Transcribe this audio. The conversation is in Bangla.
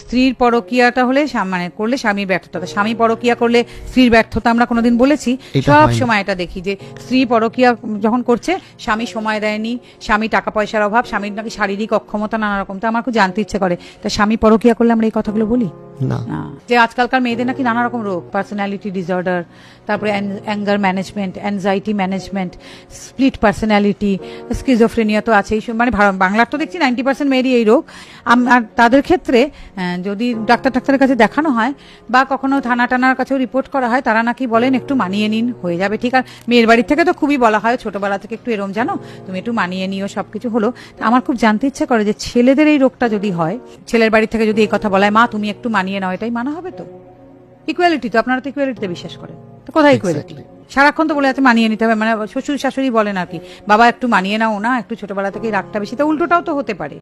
স্ত্রীর পরকীয়াটা হলে মানে করলে স্বামীর ব্যর্থতা, স্বামী পরকীয়া করলে স্ত্রীর ব্যর্থতা আমরা কোনোদিন বলেছি? সব সময় এটা দেখি যে স্ত্রী পরকীয়া যখন করছে স্বামী সময় দেয়নি, স্বামী টাকা পয়সার অভাব, স্বামীর নাকি শারীরিক অক্ষমতা নানা রকম। তো আমার খুব জানতে ইচ্ছে করে, তা স্বামী পরকীয়া করলে আমরা এই কথাগুলো বলি না। যে আজকালকার মেয়েদের নাকি নানা রকম রোগ, পার্সোনালিটি ডিসঅর্ডার, তারপরে anger management, anxiety management, split personality, schizophrenia তো আছেই। মানে বাংলার তো দেখছি 90% মেয়েরই এই রোগ। আর তাদের ক্ষেত্রে যদি ডাক্তারের কাছে দেখানো হয় বা কখনো থানা টানার কাছেও রিপোর্ট করা হয়, তারা নাকি বলেন একটু মানিয়ে নিন, হয়ে যাবে ঠিক। আর মেয়ের বাড়ির থেকে তো খুবই বলা হয় ছোটবেলা থেকে, একটু এরম জানো, তুমি একটু মানিয়ে নিও, সবকিছু হলো। আমার খুব জানতে ইচ্ছে করে যে ছেলেদের এই রোগটা যদি হয়, ছেলের বাড়ি থেকে যদি এই কথা বলা হয়, মা তুমি একটু মানিয়ে নাও, এটাই মানা হবে তো? ইকুয়ালিটি তো, আপনারা তো ইকুয়ালিটিতে বিশ্বাস করেন, তো কোথায় ইকুয়ালিটি? সারাক্ষণ তো বলে আছে মানিয়ে নিতে হবে, মানে শ্বশুর শাশুড়ি বলেন আর কি, বাবা একটু মানিয়ে নাও না, একটু ছোটবেলা থেকে রাগটা বেশি, তো উল্টোটাও তো হতে পারে।